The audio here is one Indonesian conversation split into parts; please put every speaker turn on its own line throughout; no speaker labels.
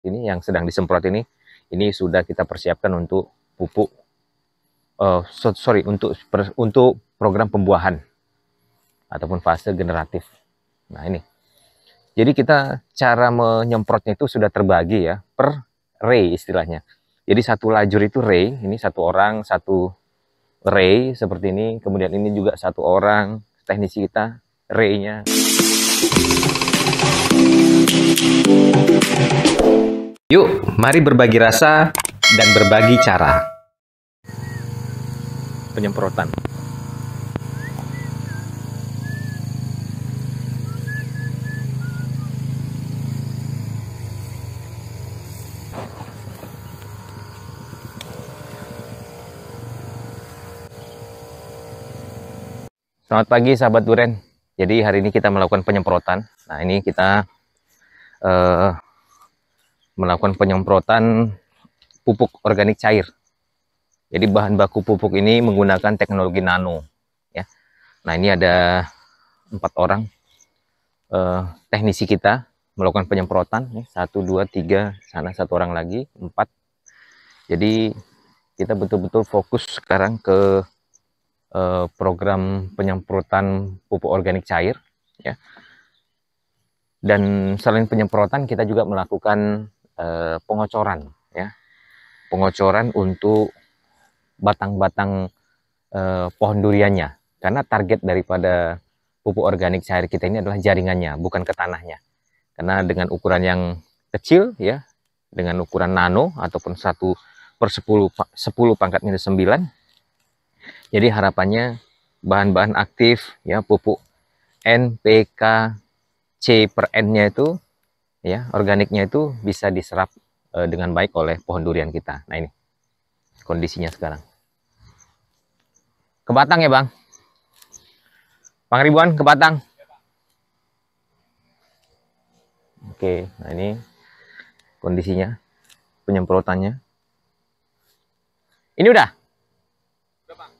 ini yang sedang disemprot ini sudah kita persiapkan untuk pupuk, untuk program pembuahan ataupun fase generatif. Nah ini, jadi kita cara menyemprotnya itu sudah terbagi ya per ray istilahnya. Jadi satu lajur itu ray, ini satu orang satu ray seperti ini. Kemudian ini juga satu orang teknisi kita ray-nya. Yuk, mari berbagi rasa dan berbagi cara penyemprotan. Selamat pagi sahabat Duren. Jadi hari ini kita melakukan penyemprotan. Nah ini kita melakukan penyemprotan pupuk organik cair. Jadi bahan baku pupuk ini menggunakan teknologi nano. Ya. Nah ini ada 4 orang teknisi kita melakukan penyemprotan. 1, 2, 3, sana 1 orang lagi, 4. Jadi kita betul-betul fokus sekarang ke program penyemprotan pupuk organik cair ya. Dan selain penyemprotan kita juga melakukan pengocoran ya. Pengocoran untuk batang-batang pohon duriannya, karena target daripada pupuk organik cair kita ini adalah jaringannya, bukan ke tanahnya. Karena dengan ukuran yang kecil ya, dengan ukuran nano ataupun 1/10 pangkat minus 9. Jadi harapannya bahan-bahan aktif ya, pupuk N, P, K, C per N-nya itu ya, organiknya itu bisa diserap dengan baik oleh pohon durian kita. Nah ini kondisinya sekarang. Ke batang ya Bang? Pangribuan ke batang. Oke, nah ini kondisinya penyemprotannya. Ini udah?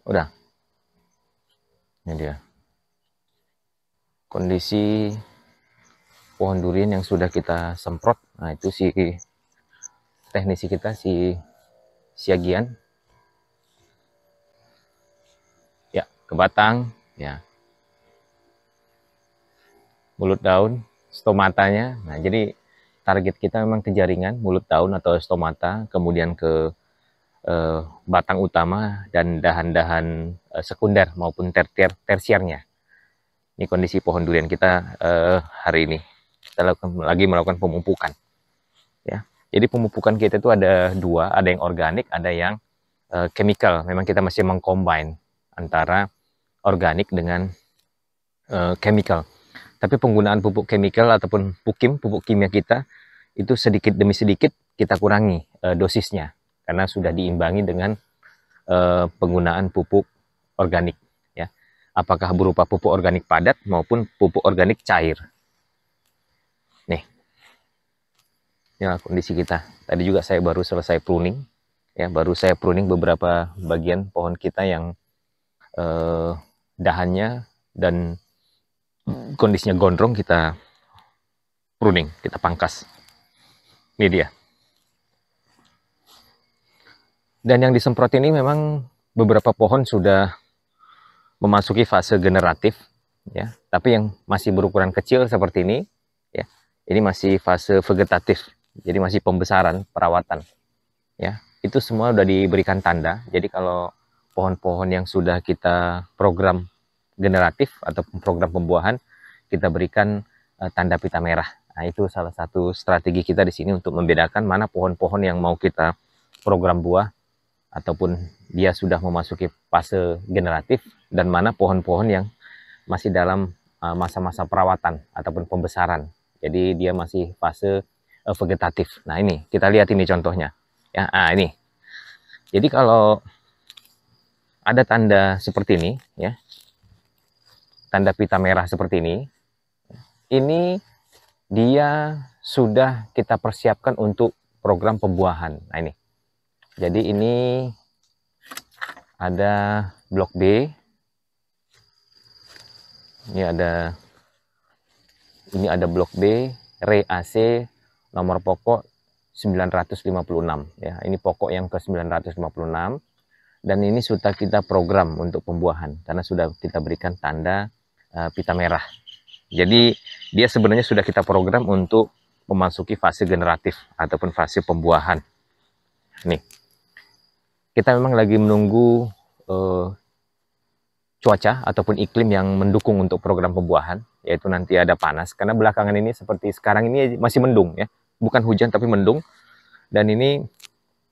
Udah. Ini dia kondisi pohon durian yang sudah kita semprot. Nah itu si teknisi kita, si Siagian ya, ke batang ya, mulut daun, stomatanya. Nah jadi target kita memang ke jaringan, mulut daun atau stomata, kemudian ke batang utama dan dahan-dahan sekunder maupun tersiernya. Ini kondisi pohon durian kita hari ini. Kita lagi melakukan pemupukan ya. Jadi pemupukan kita itu ada 2, ada yang organik, ada yang chemical. Memang kita masih mengcombine antara organik dengan chemical. Tapi penggunaan pupuk chemical ataupun pupuk kimia kita itu sedikit demi sedikit kita kurangi dosisnya, karena sudah diimbangi dengan penggunaan pupuk organik ya. Apakah berupa pupuk organik padat maupun pupuk organik cair. Nih. Ya kondisi kita. Tadi juga saya baru selesai pruning ya, baru saya pruning beberapa bagian pohon kita yang dahannya dan kondisinya gondrong, kita pruning, kita pangkas. Ini dia. Dan yang disemprot ini memang beberapa pohon sudah memasuki fase generatif ya, tapi yang masih berukuran kecil seperti ini ya, ini masih fase vegetatif. Jadi masih pembesaran, perawatan ya. Itu semua sudah diberikan tanda. Jadi kalau pohon-pohon yang sudah kita program generatif atau program pembuahan, kita berikan tanda pita merah. Nah, itu salah satu strategi kita di sini untuk membedakan mana pohon-pohon yang mau kita program buah ataupun dia sudah memasuki fase generatif, dan mana pohon-pohon yang masih dalam masa-masa perawatan ataupun pembesaran. Jadi dia masih fase vegetatif. Nah, ini kita lihat ini contohnya. Ya, ini. Jadi kalau ada tanda seperti ini ya, tanda pita merah seperti ini dia sudah kita persiapkan untuk program pembuahan. Nah ini. Jadi ini ada blok B. Ini ada blok B, Re AC, nomor pokok 956 ya. Ini pokok yang ke 956 dan ini sudah kita program untuk pembuahan karena sudah kita berikan tanda pita merah. Jadi dia sebenarnya sudah kita program untuk memasuki fase generatif ataupun fase pembuahan. Nih, kita memang lagi menunggu cuaca ataupun iklim yang mendukung untuk program pembuahan, yaitu nanti ada panas. Karena belakangan ini seperti sekarang ini masih mendung ya, bukan hujan tapi mendung. Dan ini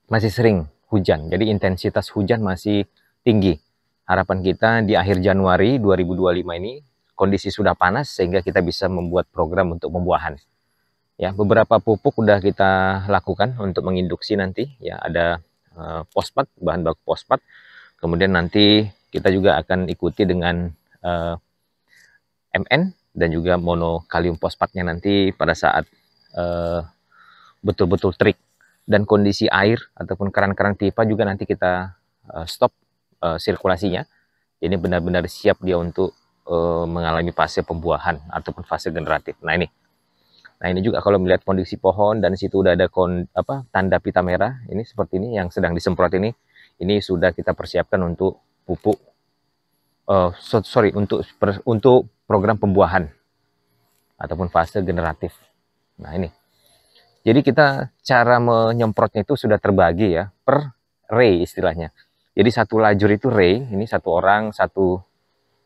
masih sering hujan, jadi intensitas hujan masih tinggi. Harapan kita di akhir Januari 2025 ini kondisi sudah panas sehingga kita bisa membuat program untuk pembuahan. Ya, beberapa pupuk udah kita lakukan untuk menginduksi nanti. Ya, ada fosfat, bahan baku fosfat. Kemudian nanti kita juga akan ikuti dengan MN dan juga monokalium fosfatnya nanti pada saat betul-betul trik. Dan kondisi air ataupun keran-keran pipa juga nanti kita stop sirkulasinya. Ini benar-benar siap dia untuk mengalami fase pembuahan ataupun fase generatif. Nah ini juga kalau melihat kondisi pohon dan situ udah ada tanda pita merah. Ini seperti ini yang sedang disemprot ini. Ini sudah kita persiapkan untuk pupuk. Untuk program pembuahan ataupun fase generatif. Nah ini. Jadi kita cara menyemprotnya itu sudah terbagi ya per ray istilahnya. Jadi satu lajur itu ray, ini satu orang satu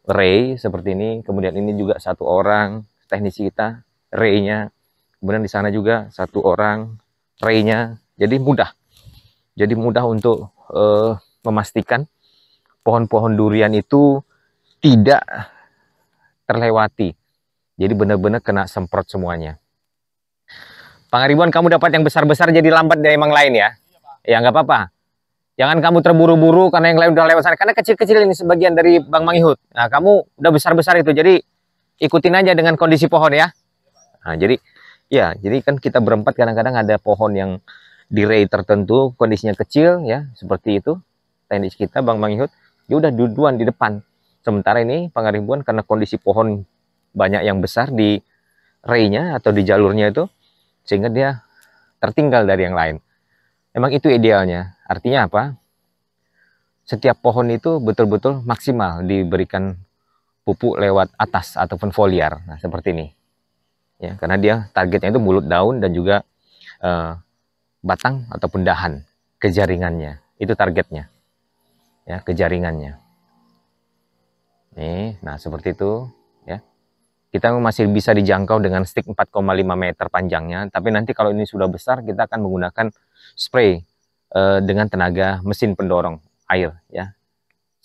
ray seperti ini. Kemudian ini juga satu orang teknisi kita ray-nya. Kemudian di sana juga satu orang ray-nya. Jadi mudah untuk memastikan pohon-pohon durian itu tidak terlewati. Jadi benar-benar kena semprot semuanya. Pangaribuan, kamu dapat yang besar-besar jadi lambat dari yang lain ya? Ya nggak apa-apa. Jangan kamu terburu-buru karena yang lain udah lewat sana. Karena kecil-kecil ini sebagian dari Bang Manghut. Nah kamu udah besar-besar itu, jadi ikutin aja dengan kondisi pohon ya. Nah jadi kan kita berempat kadang-kadang ada pohon yang di ray tertentu kondisinya kecil ya, seperti itu. Teknis kita Bang Manghut, dia udah duluan di depan. Sementara ini Pangaribuan karena kondisi pohon banyak yang besar di ray-nya atau di jalurnya itu, sehingga dia tertinggal dari yang lain. Memang itu idealnya. Artinya apa? Setiap pohon itu betul-betul maksimal diberikan pupuk lewat atas ataupun foliar. Nah, seperti ini. Ya, karena dia targetnya itu mulut daun dan juga batang ataupun dahan ke jaringannya. Itu targetnya. Ya, ke jaringannya. Nih, nah seperti itu, ya. Kita masih bisa dijangkau dengan stick 4,5 meter panjangnya, tapi nanti kalau ini sudah besar kita akan menggunakan spray dengan tenaga mesin pendorong air ya.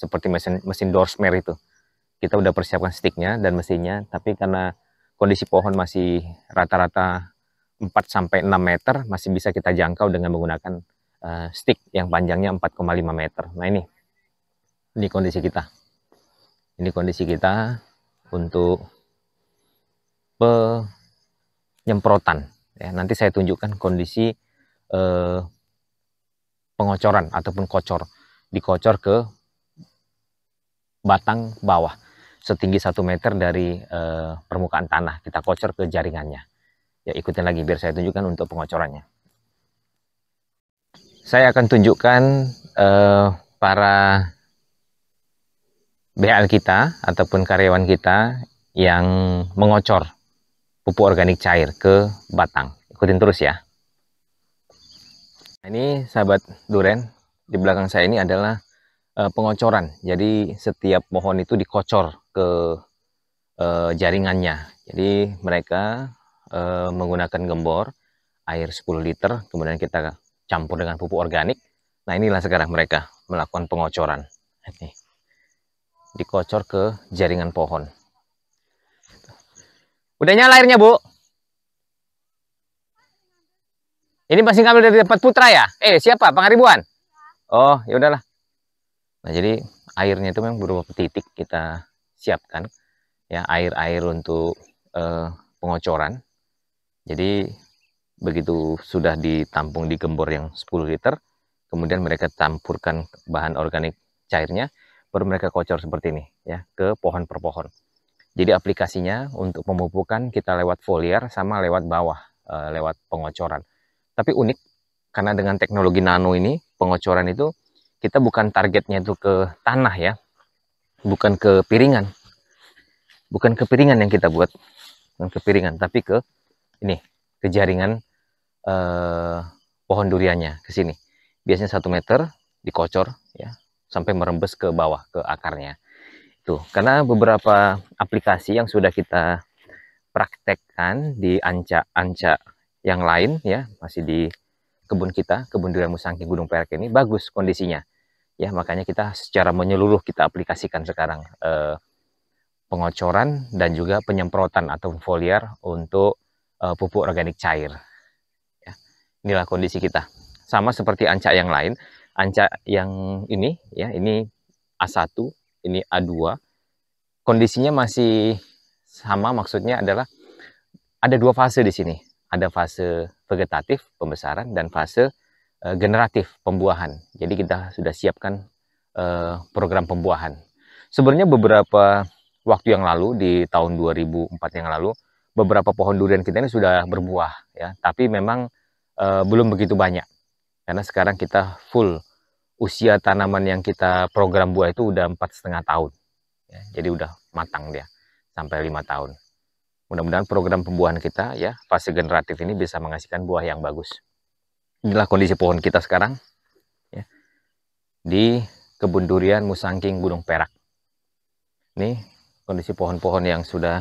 Seperti mesin Dorsmer itu. Kita udah persiapkan sticknya dan mesinnya, tapi karena kondisi pohon masih rata-rata 4 sampai 6 meter masih bisa kita jangkau dengan menggunakan stick yang panjangnya 4,5 meter. Nah ini kondisi kita. Ini kondisi kita untuk penyemprotan ya. Nanti saya tunjukkan kondisi pengocoran ataupun kocor, dikocor ke batang bawah setinggi 1 meter dari permukaan tanah, kita kocor ke jaringannya ya. Ikutin lagi biar saya tunjukkan untuk pengocorannya. Saya akan tunjukkan para BL kita ataupun karyawan kita yang mengocor pupuk organik cair ke batang. Ikutin terus ya. Nah, ini sahabat duren, di belakang saya ini adalah pengocoran. Jadi setiap pohon itu dikocor ke jaringannya. Jadi mereka menggunakan gembor air 10 liter, kemudian kita campur dengan pupuk organik. Nah inilah sekarang mereka melakukan pengocoran. Nih, dikocor ke jaringan pohon. Udah nyala airnya, Bu? Ini masih ngambil dari tempat Putra ya? Siapa? Pangaribuan? Oh, ya udahlah. Nah, jadi airnya itu memang beberapa titik kita siapkan ya, air untuk pengocoran. Jadi begitu sudah ditampung di gembor yang 10 liter, kemudian mereka campurkan bahan organik cairnya, baru mereka kocor seperti ini ya, ke pohon per pohon. Jadi aplikasinya untuk pemupukan kita lewat foliar sama lewat bawah, lewat pengocoran. Tapi unik karena dengan teknologi nano ini, pengocoran itu, kita bukan targetnya itu ke tanah ya, bukan ke piringan. Bukan ke piringan yang kita buat, bukan ke piringan, tapi ke ini, ke jaringan pohon duriannya, ke sini. Biasanya 1 meter, dikocor ya, sampai merembes ke bawah, ke akarnya. Tuh, karena beberapa aplikasi yang sudah kita praktekkan di anca-anca yang lain ya, masih di kebun kita, kebun durian Musangking Gunung Perak ini bagus kondisinya. Ya, makanya kita secara menyeluruh kita aplikasikan sekarang pengocoran dan juga penyemprotan atau foliar untuk pupuk organik cair. Ya, inilah kondisi kita. Sama seperti anca yang lain, anca yang ini ya, ini A1, ini A2. Kondisinya masih sama, maksudnya adalah ada 2 fase di sini. Ada fase vegetatif, pembesaran, dan fase generatif, pembuahan. Jadi kita sudah siapkan program pembuahan. Sebenarnya beberapa waktu yang lalu, di tahun 2004 yang lalu, beberapa pohon durian kita ini sudah berbuah ya, tapi memang belum begitu banyak. Karena sekarang kita full, usia tanaman yang kita program buah itu udah 4,5 tahun. Ya, jadi udah matang dia, sampai 5 tahun. Mudah-mudahan program pembuahan kita ya, fase generatif ini bisa menghasilkan buah yang bagus. Inilah kondisi pohon kita sekarang ya, di kebun durian Musangking Gunung Perak. Ini kondisi pohon-pohon yang sudah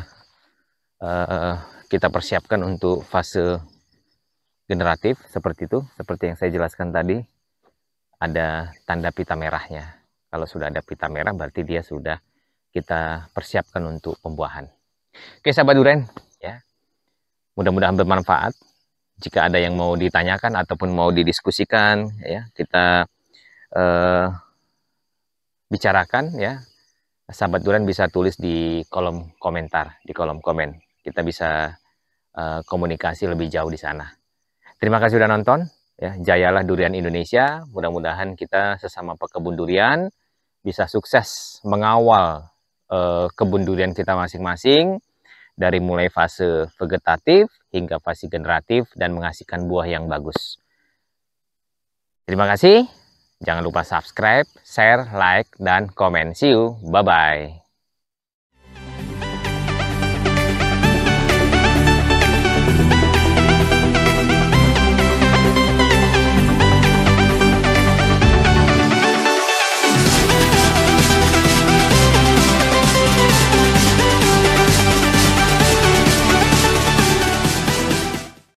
kita persiapkan untuk fase generatif seperti itu, seperti yang saya jelaskan tadi. Ada tanda pita merahnya. Kalau sudah ada pita merah berarti dia sudah kita persiapkan untuk pembuahan. Oke sahabat durian ya, mudah-mudahan bermanfaat. Jika ada yang mau ditanyakan ataupun mau didiskusikan ya, kita bicarakan ya, sahabat durian bisa tulis di kolom komentar, di kolom komen. Kita bisa komunikasi lebih jauh di sana. Terima kasih sudah nonton ya, jayalah durian Indonesia. Mudah-mudahan kita sesama pekebun durian bisa sukses mengawal kebun durian kita masing-masing, dari mulai fase vegetatif hingga fase generatif dan menghasilkan buah yang bagus. Terima kasih. Jangan lupa subscribe, share, like, dan komen. See you. Bye-bye.